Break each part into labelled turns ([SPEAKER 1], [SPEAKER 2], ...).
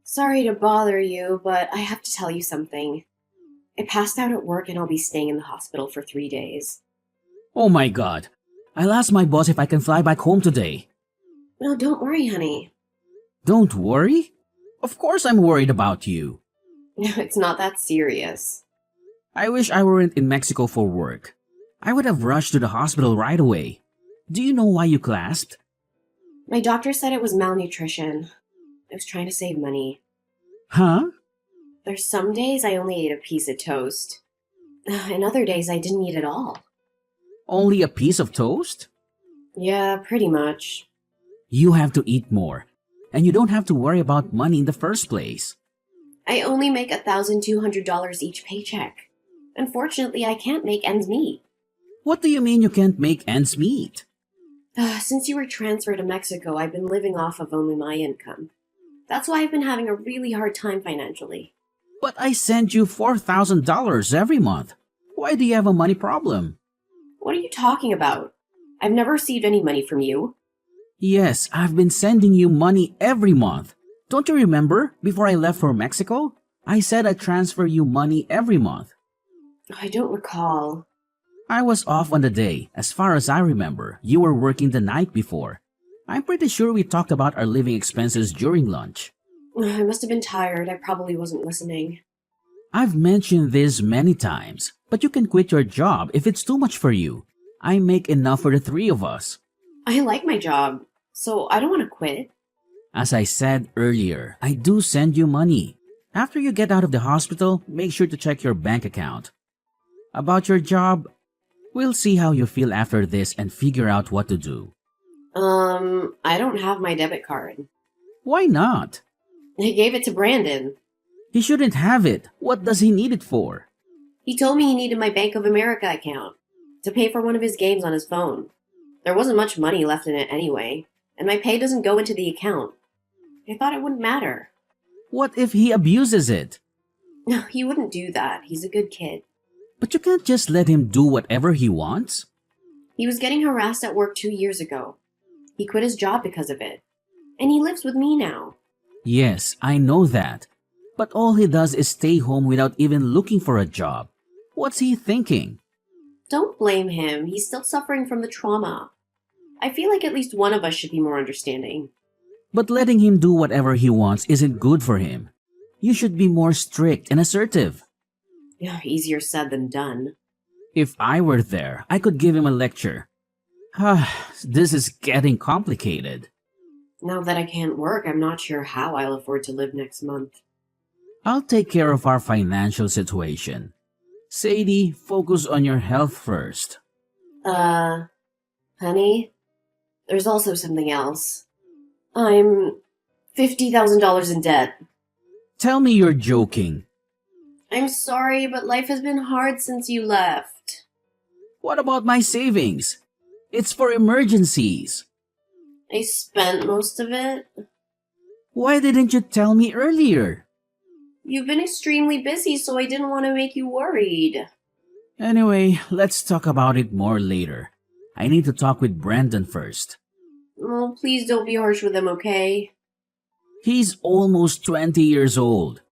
[SPEAKER 1] Sorry to bother you, but I have to tell you something. I passed out at work and I'll be staying in the hospital for 3 days.
[SPEAKER 2] Oh my god. I'll ask my boss if I can fly back home today.
[SPEAKER 1] No, don't worry, honey.
[SPEAKER 2] Don't worry? Of course I'm worried about you.
[SPEAKER 1] It's not that serious.
[SPEAKER 2] I wish I weren't in Mexico for work. I would have rushed to the hospital right away. Do you know why you clasped?
[SPEAKER 1] My doctor said it was malnutrition. I was trying to save money.
[SPEAKER 2] Huh?
[SPEAKER 1] There's some days I only ate a piece of toast. And other days I didn't eat at all.
[SPEAKER 2] Only a piece of toast?
[SPEAKER 1] Yeah, pretty much.
[SPEAKER 2] You have to eat more. And you don't have to worry about money in the first place.
[SPEAKER 1] I only make $1,200 each paycheck. Unfortunately, I can't make ends meet.
[SPEAKER 2] What do you mean you can't make ends meet?
[SPEAKER 1] Since you were transferred to Mexico, I've been living off of only my income. That's why I've been having a really hard time financially.
[SPEAKER 2] But I send you $4,000 every month. Why do you have a money problem?
[SPEAKER 1] What are you talking about? I've never received any money from you.
[SPEAKER 2] Yes, I've been sending you money every month. Don't you remember, before I left for Mexico? I said I'd transfer you money every month.
[SPEAKER 1] I don't recall.
[SPEAKER 2] I was off on the day. As far as I remember, you were working the night before. I'm pretty sure we talked about our living expenses during lunch.
[SPEAKER 1] I must have been tired. I probably wasn't listening.
[SPEAKER 2] I've mentioned this many times, but you can quit your job if it's too much for you. I make enough for the three of us.
[SPEAKER 1] I like my job, so I don't want to quit.
[SPEAKER 2] As I said earlier, I do send you money. After you get out of the hospital, make sure to check your bank account. About your job, we'll see how you feel after this and figure out what to do.
[SPEAKER 1] I don't have my debit card.
[SPEAKER 2] Why not?
[SPEAKER 1] I gave it to Brandon.
[SPEAKER 2] He shouldn't have it. What does he need it for?
[SPEAKER 1] He told me he needed my Bank of America account to pay for one of his games on his phone. There wasn't much money left in it anyway, and my pay doesn't go into the account. I thought it wouldn't matter.
[SPEAKER 2] What if he abuses it?
[SPEAKER 1] No, he wouldn't do that. He's a good kid.
[SPEAKER 2] But you can't just let him do whatever he wants.
[SPEAKER 1] He was getting harassed at work 2 years ago. He quit his job because of it. And he lives with me now.
[SPEAKER 2] Yes, I know that. But all he does is stay home without even looking for a job. What's he thinking?
[SPEAKER 1] Don't blame him. He's still suffering from the trauma. I feel like at least one of us should be more understanding.
[SPEAKER 2] But letting him do whatever he wants isn't good for him. You should be more strict and assertive.
[SPEAKER 1] Yeah, easier said than done.
[SPEAKER 2] If I were there, I could give him a lecture. This is getting complicated.
[SPEAKER 1] Now that I can't work, I'm not sure how I'll afford to live next month.
[SPEAKER 2] I'll take care of our financial situation. Sadie, focus on your health first.
[SPEAKER 1] Honey, there's also something else. I'm $50,000 in debt.
[SPEAKER 2] Tell me you're joking.
[SPEAKER 1] I'm sorry, but life has been hard since you left.
[SPEAKER 2] What about my savings? It's for emergencies.
[SPEAKER 1] I spent most of it.
[SPEAKER 2] Why didn't you tell me earlier?
[SPEAKER 1] You've been extremely busy, so I didn't want to make you worried.
[SPEAKER 2] Anyway, let's talk about it more later. I need to talk with Brandon first.
[SPEAKER 1] Oh, please don't be harsh with him, okay?
[SPEAKER 2] He's almost 20 years old.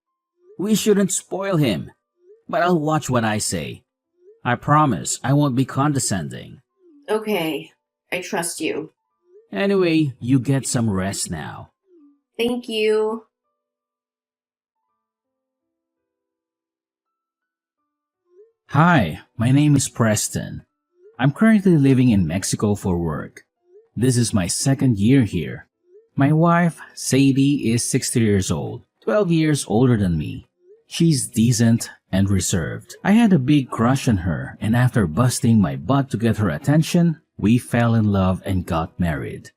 [SPEAKER 2] We shouldn't spoil him. But I'll watch what I say. I promise I won't be condescending.
[SPEAKER 1] Okay, I trust you.
[SPEAKER 2] Anyway, you get some rest now.
[SPEAKER 1] Thank you.
[SPEAKER 2] Hi, my name is Preston. I'm currently living in Mexico for work. This is my second year here. My wife, Sadie, is 60 years old, 12 years older than me. She's decent and reserved. I had a big crush on her, and after busting my butt to get her attention, we fell in love and got married.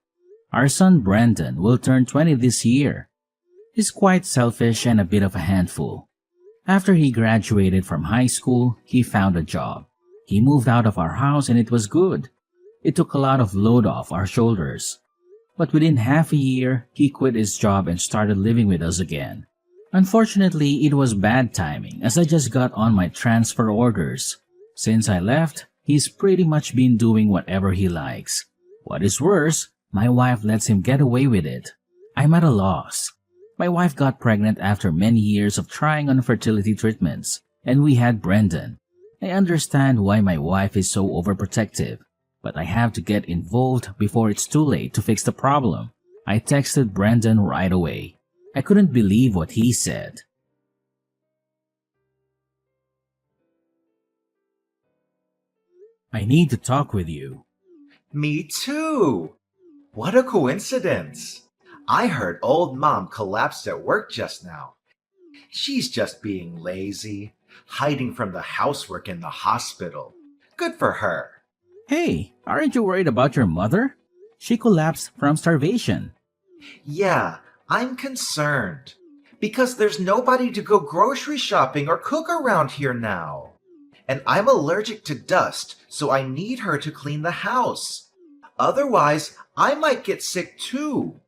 [SPEAKER 2] Our son Brandon will turn 20 this year. He's quite selfish and a bit of a handful. After he graduated from high school, he found a job. He moved out of our house and it was good. It took a lot of load off our shoulders. But within half a year, he quit his job and started living with us again. Unfortunately, it was bad timing as I just got on my transfer orders. Since I left, he's pretty much been doing whatever he likes. What is worse, my wife lets him get away with it. I'm at a loss. My wife got pregnant after many years of trying on fertility treatments, and we had Brendan. I understand why my wife is so overprotective, but I have to get involved before it's too late to fix the problem. I texted Brendan right away. I couldn't believe what he said. I need to talk with you.
[SPEAKER 3] Me too! What a coincidence! I heard old Mom collapsed at work just now. She's just being lazy, hiding from the housework in the hospital. Good for her.
[SPEAKER 2] Hey, aren't you worried about your mother? She collapsed from starvation.
[SPEAKER 3] Yeah, I'm concerned. Because there's nobody to go grocery shopping or cook around here now. And I'm allergic to dust, so I need her to clean the house. Otherwise, I might get sick too.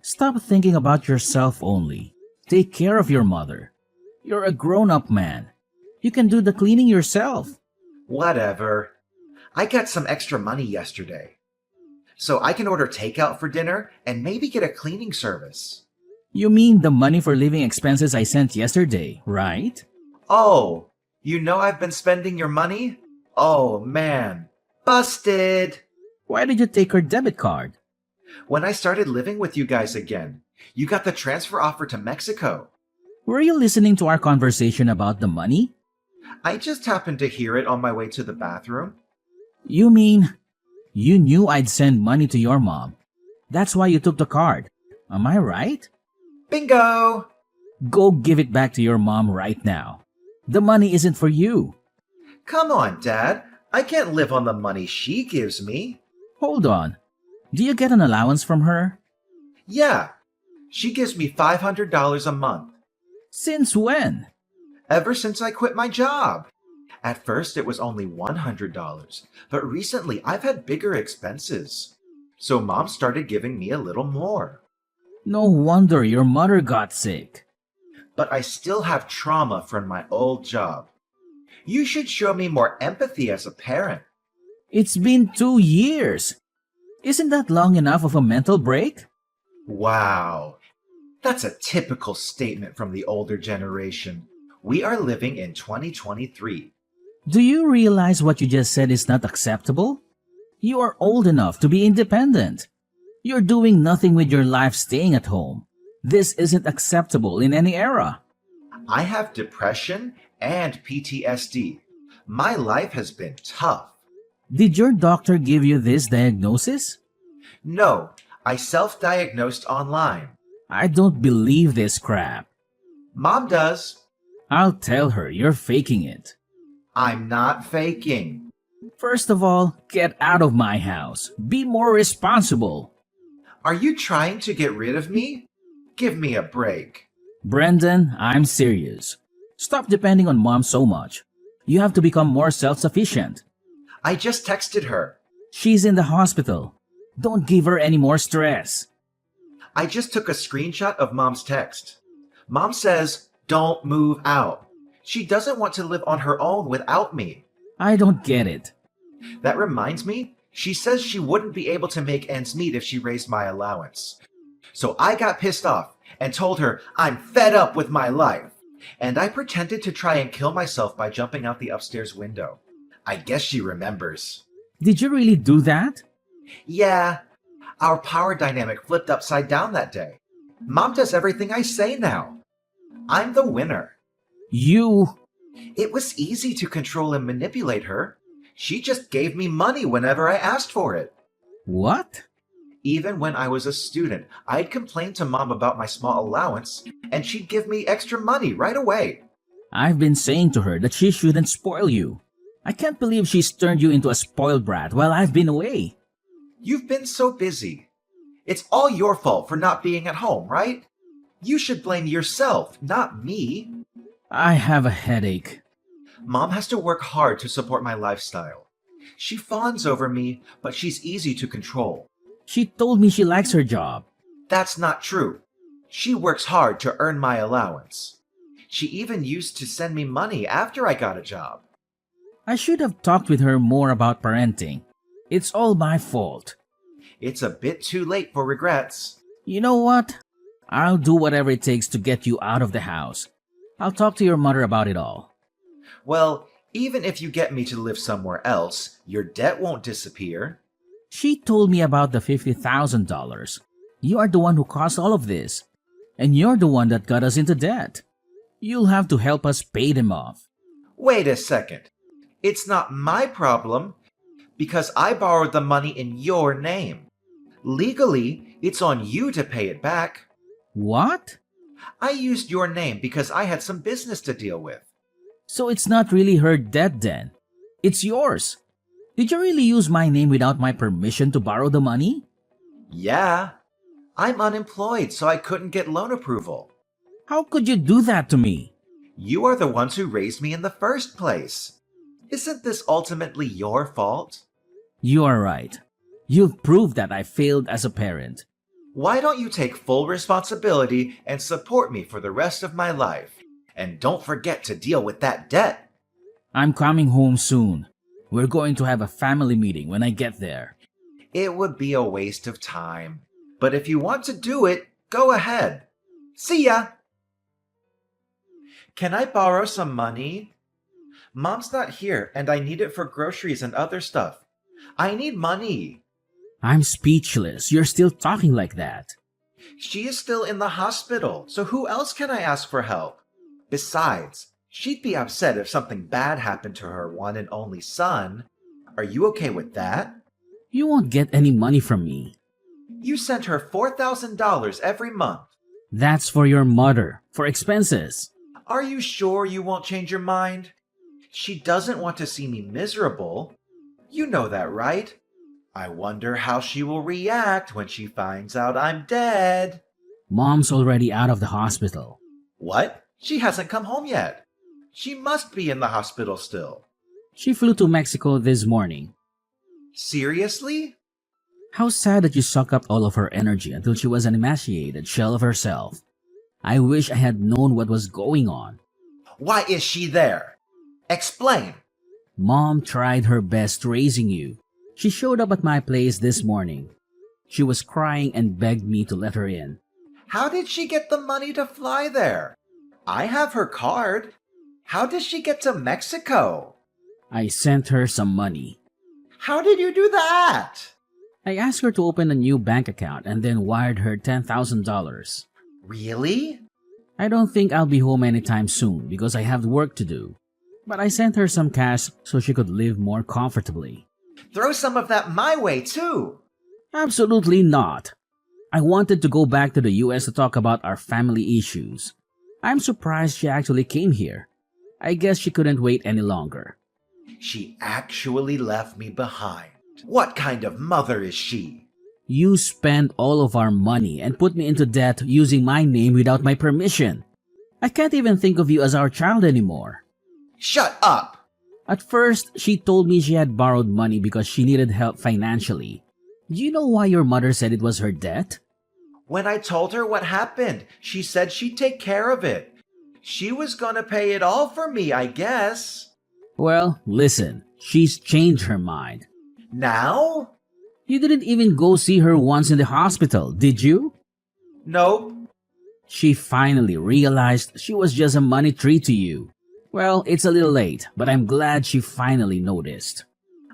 [SPEAKER 2] Stop thinking about yourself only. Take care of your mother. You're a grown-up man. You can do the cleaning yourself.
[SPEAKER 3] Whatever. I got some extra money yesterday. So I can order takeout for dinner and maybe get a cleaning service.
[SPEAKER 2] You mean the money for living expenses I sent yesterday, right?
[SPEAKER 3] Oh, you know I've been spending your money? Oh man, busted!
[SPEAKER 2] Why did you take her debit card?
[SPEAKER 3] When I started living with you guys again, you got the transfer offer to Mexico.
[SPEAKER 2] Were you listening to our conversation about the money?
[SPEAKER 3] I just happened to hear it on my way to the bathroom.
[SPEAKER 2] You mean you knew I'd send money to your mom. That's why you took the card. Am I right?
[SPEAKER 3] Bingo!
[SPEAKER 2] Go give it back to your mom right now. The money isn't for you.
[SPEAKER 3] Come on, Dad. I can't live on the money she gives me.
[SPEAKER 2] Hold on. Do you get an allowance from her?
[SPEAKER 3] Yeah. She gives me $500 a month.
[SPEAKER 2] Since when?
[SPEAKER 3] Ever since I quit my job. At first it was only $100, but recently I've had bigger expenses. So Mom started giving me a little more.
[SPEAKER 2] No wonder your mother got sick.
[SPEAKER 3] But I still have trauma from my old job. You should show me more empathy as a parent.
[SPEAKER 2] It's been 2 years. Isn't that long enough of a mental break?
[SPEAKER 3] Wow. That's a typical statement from the older generation. We are living in 2023.
[SPEAKER 2] Do you realize what you just said is not acceptable? You are old enough to be independent. You're doing nothing with your life staying at home. This isn't acceptable in any era.
[SPEAKER 3] I have depression and PTSD. My life has been tough.
[SPEAKER 2] Did your doctor give you this diagnosis?
[SPEAKER 3] No, I self-diagnosed online.
[SPEAKER 2] I don't believe this crap.
[SPEAKER 3] Mom does.
[SPEAKER 2] I'll tell her you're faking it.
[SPEAKER 3] I'm not faking.
[SPEAKER 2] First of all, get out of my house. Be more responsible.
[SPEAKER 3] Are you trying to get rid of me? Give me a break.
[SPEAKER 2] Brendan, I'm serious. Stop depending on mom so much. You have to become more self-sufficient.
[SPEAKER 3] I just texted her.
[SPEAKER 2] She's in the hospital. Don't give her any more stress.
[SPEAKER 3] I just took a screenshot of Mom's text. Mom says, don't move out. She doesn't want to live on her own without me.
[SPEAKER 2] I don't get it.
[SPEAKER 3] That reminds me, she says she wouldn't be able to make ends meet if she raised my allowance. So I got pissed off and told her I'm fed up with my life. And I pretended to try and kill myself by jumping out the upstairs window. I guess she remembers.
[SPEAKER 2] Did you really do that?
[SPEAKER 3] Yeah, our power dynamic flipped upside down that day. Mom does everything I say now. I'm the winner.
[SPEAKER 2] You...
[SPEAKER 3] It was easy to control and manipulate her. She just gave me money whenever I asked for it.
[SPEAKER 2] What?
[SPEAKER 3] Even when I was a student, I'd complain to Mom about my small allowance, and she'd give me extra money right away.
[SPEAKER 2] I've been saying to her that she shouldn't spoil you. I can't believe she's turned you into a spoiled brat while I've been away.
[SPEAKER 3] You've been so busy. It's all your fault for not being at home, right? You should blame yourself, not me.
[SPEAKER 2] I have a headache.
[SPEAKER 3] Mom has to work hard to support my lifestyle. She fawns over me, but she's easy to control.
[SPEAKER 2] She told me she likes her job.
[SPEAKER 3] That's not true. She works hard to earn my allowance. She even used to send me money after I got a job.
[SPEAKER 2] I should have talked with her more about parenting. It's all my fault.
[SPEAKER 3] It's a bit too late for regrets.
[SPEAKER 2] You know what? I'll do whatever it takes to get you out of the house. I'll talk to your mother about it all.
[SPEAKER 3] Well, even if you get me to live somewhere else, your debt won't disappear.
[SPEAKER 2] She told me about the $50,000. You are the one who caused all of this. And you're the one that got us into debt. You'll have to help us pay them off.
[SPEAKER 3] Wait a second. It's not my problem because I borrowed the money in your name. Legally, it's on you to pay it back.
[SPEAKER 2] What?
[SPEAKER 3] I used your name because I had some business to deal with.
[SPEAKER 2] So it's not really her debt then. It's yours. Did you really use my name without my permission to borrow the money?
[SPEAKER 3] Yeah. I'm unemployed, so I couldn't get loan approval.
[SPEAKER 2] How could you do that to me?
[SPEAKER 3] You are the ones who raised me in the first place. Isn't this ultimately your fault?
[SPEAKER 2] You are right. You've proved that I failed as a parent.
[SPEAKER 3] Why don't you take full responsibility and support me for the rest of my life? And don't forget to deal with that debt.
[SPEAKER 2] I'm coming home soon. We're going to have a family meeting when I get there.
[SPEAKER 3] It would be a waste of time. But if you want to do it, go ahead. See ya! Can I borrow some money? Mom's not here and I need it for groceries and other stuff. I need money.
[SPEAKER 2] I'm speechless. You're still talking like that.
[SPEAKER 3] She is still in the hospital, so who else can I ask for help? Besides, she'd be upset if something bad happened to her one and only son. Are you okay with that?
[SPEAKER 2] You won't get any money from me.
[SPEAKER 3] You sent her $4,000 every month.
[SPEAKER 2] That's for your mother, for expenses.
[SPEAKER 3] Are you sure you won't change your mind? She doesn't want to see me miserable. You know that, right? I wonder how she will react when she finds out I'm dead.
[SPEAKER 2] Mom's already out of the hospital.
[SPEAKER 3] What? She hasn't come home yet. She must be in the hospital still.
[SPEAKER 2] She flew to Mexico this morning.
[SPEAKER 3] Seriously?
[SPEAKER 2] How sad that you suck up all of her energy until she was an emaciated shell of herself. I wish I had known what was going on.
[SPEAKER 3] Why is she there? Explain.
[SPEAKER 2] Mom tried her best raising you. She showed up at my place this morning. She was crying and begged me to let her in.
[SPEAKER 3] How did she get the money to fly there? I have her card. How did she get to Mexico?
[SPEAKER 2] I sent her some money.
[SPEAKER 3] How did you do that?
[SPEAKER 2] I asked her to open a new bank account and then wired her $10,000.
[SPEAKER 3] Really?
[SPEAKER 2] I don't think I'll be home anytime soon because I have work to do. But I sent her some cash so she could live more comfortably.
[SPEAKER 3] Throw some of that my way, too.
[SPEAKER 2] Absolutely not. I wanted to go back to the US to talk about our family issues. I'm surprised she actually came here. I guess she couldn't wait any longer.
[SPEAKER 3] She actually left me behind. What kind of mother is she?
[SPEAKER 2] You spent all of our money and put me into debt using my name without my permission. I can't even think of you as our child anymore.
[SPEAKER 3] Shut up!
[SPEAKER 2] At first, she told me she had borrowed money because she needed help financially. Do you know why your mother said it was her debt?
[SPEAKER 3] When I told her what happened, she said she'd take care of it. She was gonna pay it all for me, I guess.
[SPEAKER 2] Well, listen, she's changed her mind.
[SPEAKER 3] Now?
[SPEAKER 2] You didn't even go see her once in the hospital, did you?
[SPEAKER 3] Nope.
[SPEAKER 2] She finally realized she was just a money tree to you. Well, it's a little late, but I'm glad she finally noticed.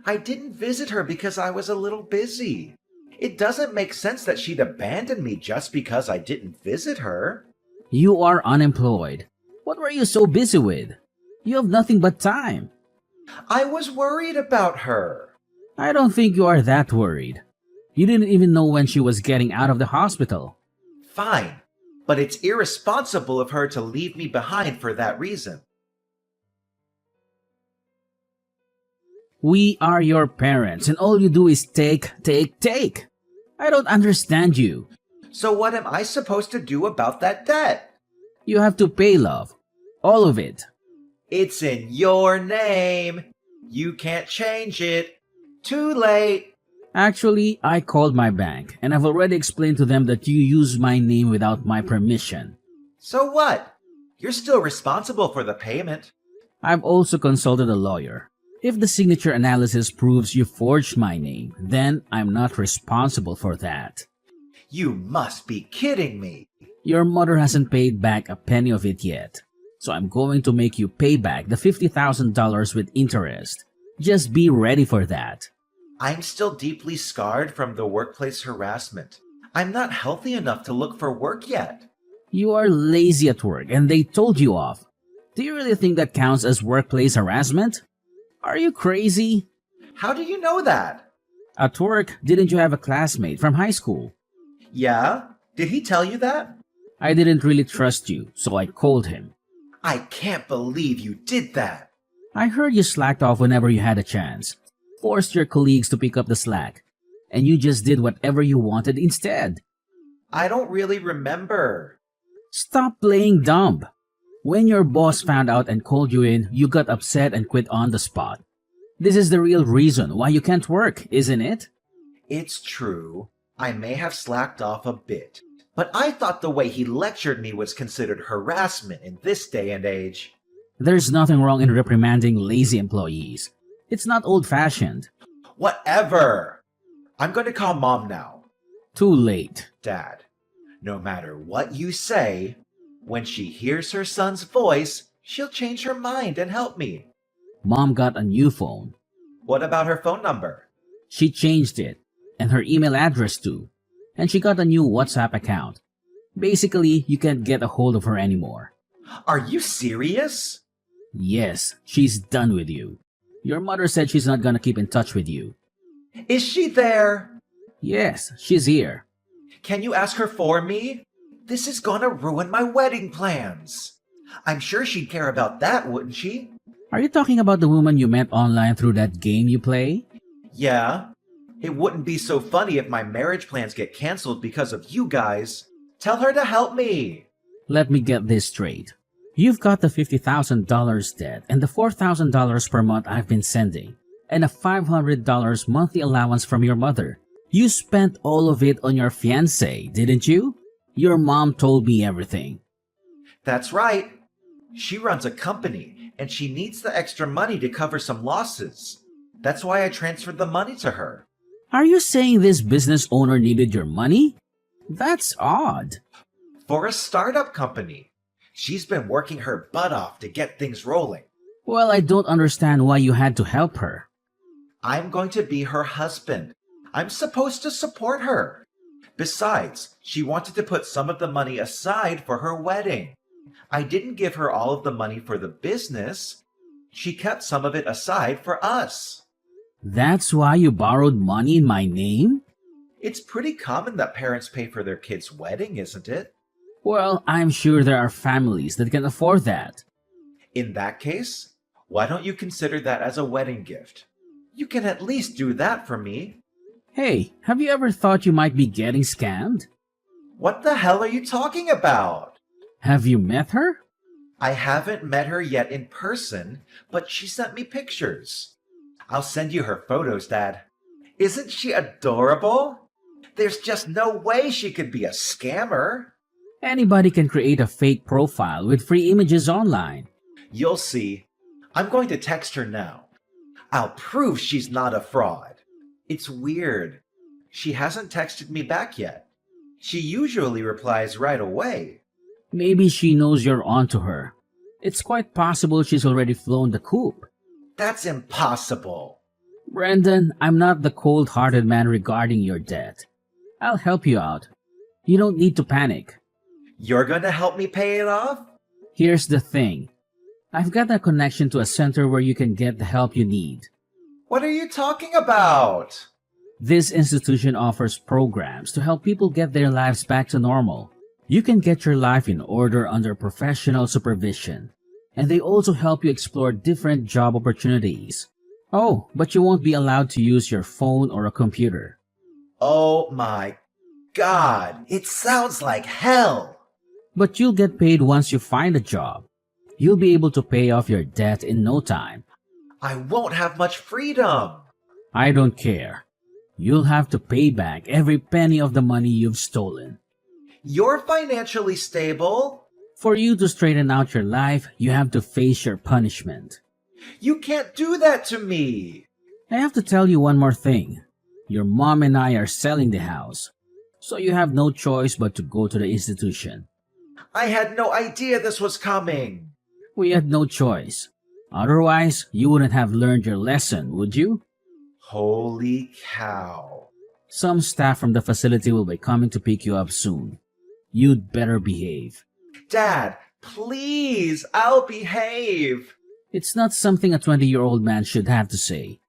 [SPEAKER 3] I didn't visit her because I was a little busy. It doesn't make sense that she'd abandon me just because I didn't visit her.
[SPEAKER 2] You are unemployed. What were you so busy with? You have nothing but time.
[SPEAKER 3] I was worried about her.
[SPEAKER 2] I don't think you are that worried. You didn't even know when she was getting out of the hospital.
[SPEAKER 3] Fine, but it's irresponsible of her to leave me behind for that reason.
[SPEAKER 2] We are your parents and all you do is take. I don't understand you.
[SPEAKER 3] So what am I supposed to do about that debt?
[SPEAKER 2] You have to pay, love. All of it.
[SPEAKER 3] It's in your name. You can't change it. Too late.
[SPEAKER 2] Actually, I called my bank and I've already explained to them that you used my name without my permission.
[SPEAKER 3] So what? You're still responsible for the payment.
[SPEAKER 2] I've also consulted a lawyer. If the signature analysis proves you forged my name, then I'm not responsible for that.
[SPEAKER 3] You must be kidding me.
[SPEAKER 2] Your mother hasn't paid back a penny of it yet, so I'm going to make you pay back the $50,000 with interest. Just be ready for that.
[SPEAKER 3] I'm still deeply scarred from the workplace harassment. I'm not healthy enough to look for work yet.
[SPEAKER 2] You are lazy at work and they told you off. Do you really think that counts as workplace harassment? Are you crazy?
[SPEAKER 3] How do you know that?
[SPEAKER 2] At work, didn't you have a classmate from high school?
[SPEAKER 3] Yeah? Did he tell you that?
[SPEAKER 2] I didn't really trust you, so I called him.
[SPEAKER 3] I can't believe you did that.
[SPEAKER 2] I heard you slacked off whenever you had a chance, forced your colleagues to pick up the slack, and you just did whatever you wanted instead.
[SPEAKER 3] I don't really remember.
[SPEAKER 2] Stop playing dumb. When your boss found out and called you in, you got upset and quit on the spot. This is the real reason why you can't work, isn't it?
[SPEAKER 3] It's true. I may have slacked off a bit, but I thought the way he lectured me was considered harassment in this day and age.
[SPEAKER 2] There's nothing wrong in reprimanding lazy employees. It's not old-fashioned.
[SPEAKER 3] Whatever! I'm going to call Mom now.
[SPEAKER 2] Too late.
[SPEAKER 3] Dad, no matter what you say, when she hears her son's voice, she'll change her mind and help me.
[SPEAKER 2] Mom got a new phone.
[SPEAKER 3] What about her phone number?
[SPEAKER 2] She changed it, and her email address too. And she got a new WhatsApp account. Basically, you can't get a hold of her anymore.
[SPEAKER 3] Are you serious?
[SPEAKER 2] Yes, she's done with you. Your mother said she's not gonna keep in touch with you.
[SPEAKER 3] Is she there?
[SPEAKER 2] Yes, she's here.
[SPEAKER 3] Can you ask her for me? This is gonna ruin my wedding plans. I'm sure she'd care about that, wouldn't she?
[SPEAKER 2] Are you talking about the woman you met online through that game you play?
[SPEAKER 3] Yeah. It wouldn't be so funny if my marriage plans get canceled because of you guys. Tell her to help me.
[SPEAKER 2] Let me get this straight. You've got the $50,000 debt and the $4,000 per month I've been sending, and a $500 monthly allowance from your mother. You spent all of it on your fiancé, didn't you? Your mom told me everything.
[SPEAKER 3] That's right. She runs a company, and she needs the extra money to cover some losses. That's why I transferred the money to her.
[SPEAKER 2] Are you saying this business owner needed your money? That's odd.
[SPEAKER 3] For a startup company. She's been working her butt off to get things rolling.
[SPEAKER 2] Well, I don't understand why you had to help her.
[SPEAKER 3] I'm going to be her husband. I'm supposed to support her. Besides, she wanted to put some of the money aside for her wedding. I didn't give her all of the money for the business. She kept some of it aside for us.
[SPEAKER 2] That's why you borrowed money in my name?
[SPEAKER 3] It's pretty common that parents pay for their kids' wedding, isn't it?
[SPEAKER 2] Well, I'm sure there are families that can afford that.
[SPEAKER 3] In that case, why don't you consider that as a wedding gift? You can at least do that for me.
[SPEAKER 2] Hey, have you ever thought you might be getting scammed?
[SPEAKER 3] What the hell are you talking about?
[SPEAKER 2] Have you met her?
[SPEAKER 3] I haven't met her yet in person, but she sent me pictures. I'll send you her photos, Dad. Isn't she adorable? There's just no way she could be a scammer.
[SPEAKER 2] Anybody can create a fake profile with free images online.
[SPEAKER 3] You'll see. I'm going to text her now. I'll prove she's not a fraud. It's weird. She hasn't texted me back yet. She usually replies right away.
[SPEAKER 2] Maybe she knows you're onto her. It's quite possible she's already flown the coop.
[SPEAKER 3] That's impossible.
[SPEAKER 2] Brendan, I'm not the cold-hearted man regarding your debt. I'll help you out. You don't need to panic.
[SPEAKER 3] You're going to help me pay it off?
[SPEAKER 2] Here's the thing. I've got a connection to a center where you can get the help you need.
[SPEAKER 3] What are you talking about?
[SPEAKER 2] This institution offers programs to help people get their lives back to normal. You can get your life in order under professional supervision. And they also help you explore different job opportunities. Oh, but you won't be allowed to use your phone or a computer.
[SPEAKER 3] Oh my God, it sounds like hell.
[SPEAKER 2] But you'll get paid once you find a job. You'll be able to pay off your debt in no time.
[SPEAKER 3] I won't have much freedom.
[SPEAKER 2] I don't care. You'll have to pay back every penny of the money you've stolen.
[SPEAKER 3] You're financially stable.
[SPEAKER 2] For you to straighten out your life, you have to face your punishment.
[SPEAKER 3] You can't do that to me.
[SPEAKER 2] I have to tell you one more thing. Your mom and I are selling the house, so you have no choice but to go to the institution.
[SPEAKER 3] I had no idea this was coming.
[SPEAKER 2] We had no choice. Otherwise, you wouldn't have learned your lesson, would you?
[SPEAKER 3] Holy cow.
[SPEAKER 2] Some staff from the facility will be coming to pick you up soon. You'd better behave.
[SPEAKER 3] Dad, please, I'll behave.
[SPEAKER 2] It's not something a 20-year-old man should have to say.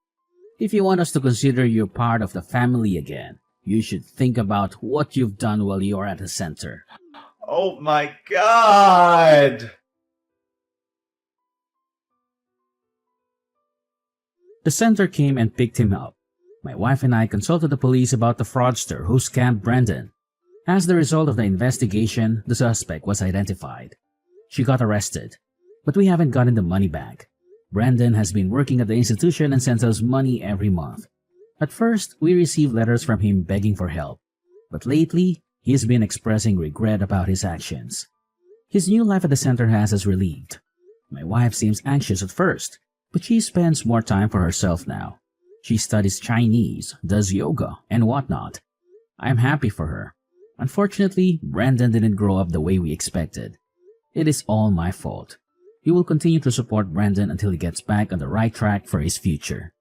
[SPEAKER 2] If you want us to consider you part of the family again, you should think about what you've done while you're at the center.
[SPEAKER 3] Oh my God.
[SPEAKER 2] The center came and picked him up. My wife and I consulted the police about the fraudster who scammed Brendan. As the result of the investigation, the suspect was identified. She got arrested, but we haven't gotten the money back. Brendan has been working at the institution and sends us money every month. At first, we received letters from him begging for help, but lately, he's been expressing regret about his actions. His new life at the center has us relieved. My wife seems anxious at first, but she spends more time for herself now. She studies Chinese, does yoga, and whatnot. I'm happy for her. Unfortunately, Brendan didn't grow up the way we expected. It is all my fault. We will continue to support Brendan until he gets back on the right track for his future.